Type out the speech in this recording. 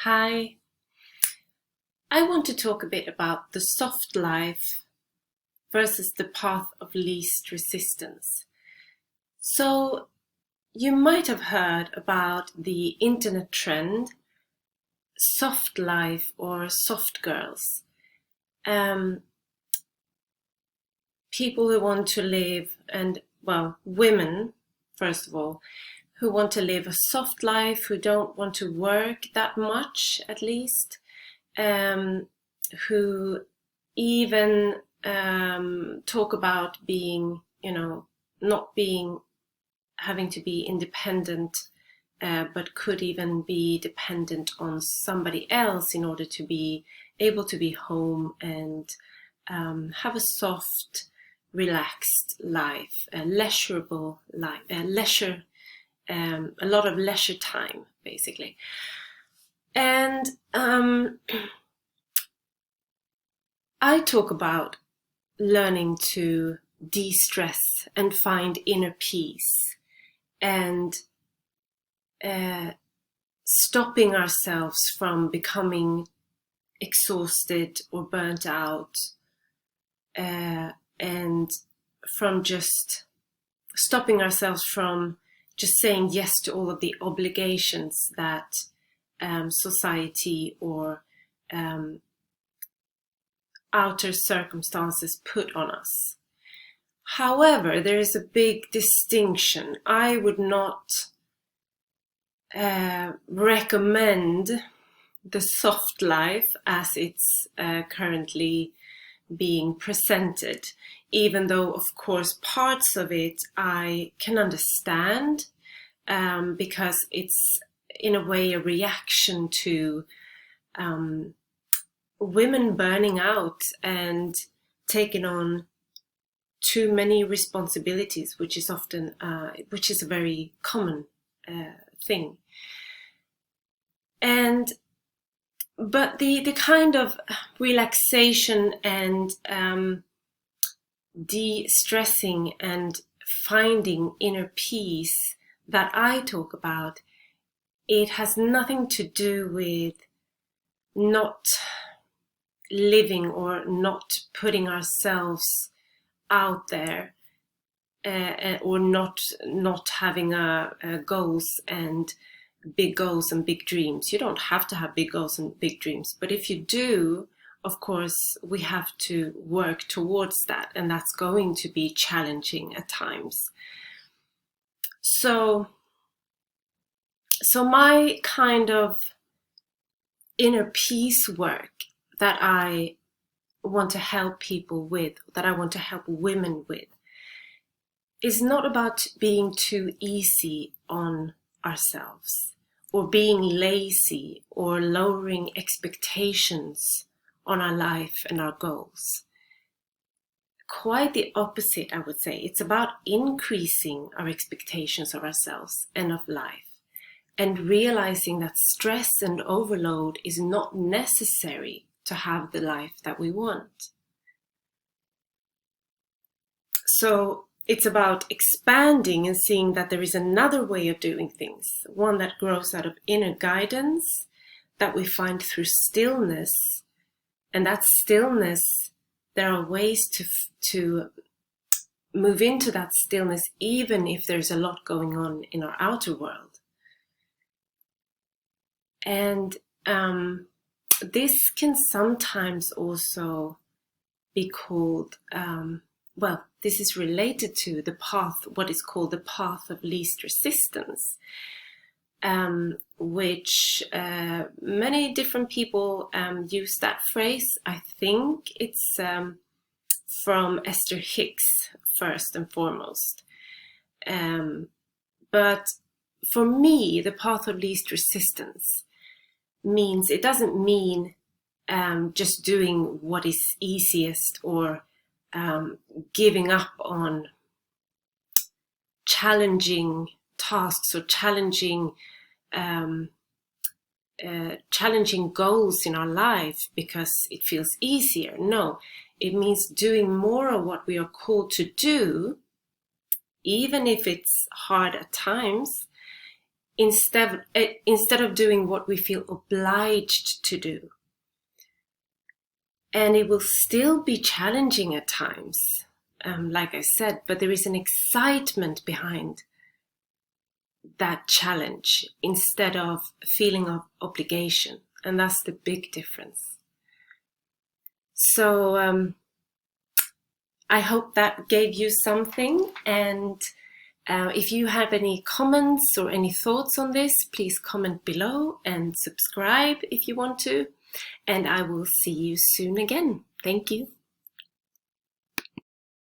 Hi, I want to talk a bit about the soft life versus the path of least resistance. So, you might have heard about the internet trend, soft life or soft girls. Um, People who want to live, women, first of all, who want to live a soft life, who don't want to work that much, at least, um, who even talk about being, not being having to be independent, but could even be dependent on somebody else in order to be able to be home and have a soft, relaxed life, a leisurable life, a lot of leisure time, basically. And I talk about learning to de-stress and find inner peace and stopping ourselves from becoming exhausted or burnt out, and from just stopping ourselves from just saying yes to all of the obligations that society or outer circumstances put on us. However, there is a big distinction. I would not recommend the soft life as it's currently being presented, even though, of course, parts of it I can understand, because it's in a way a reaction to women burning out and taking on too many responsibilities, which is often, which is a very common thing. But the kind of relaxation and de-stressing and finding inner peace that I talk about, it has nothing to do with not living or not putting ourselves out there, or not having goals and big dreams. You don't have to have big goals and big dreams, but if you do, of course, we have to work towards that, and that's going to be challenging at times. So my kind of inner peace work that I want to help people with, that I want to help women with, is not about being too easy on ourselves or being lazy or lowering expectations on our life and our goals. Quite the opposite, I would say. It's about increasing our expectations of ourselves and of life, and realizing that stress and overload is not necessary to have the life that we want. So it's about expanding and seeing that there is another way of doing things, one that grows out of inner guidance that we find through stillness. And that stillness, there are ways to move into that stillness, even if there's a lot going on in our outer world. And this can sometimes also be called, this is related to the path, what is called the path of least resistance, which many different people use that phrase. I think it's from Esther Hicks, first and foremost. But for me, the path of least resistance means, it doesn't mean just doing what is easiest or giving up on challenging tasks or challenging goals in our life because it feels easier. No, it means doing more of what we are called to do, even if it's hard at times, instead of doing what we feel obliged to do. And it will still be challenging at times, like I said, but there is an excitement behind that challenge instead of feeling of obligation. And that's the big difference. So I hope that gave you something. And if you have any comments or any thoughts on this, please comment below and subscribe if you want to. And I will see you soon again. Thank you.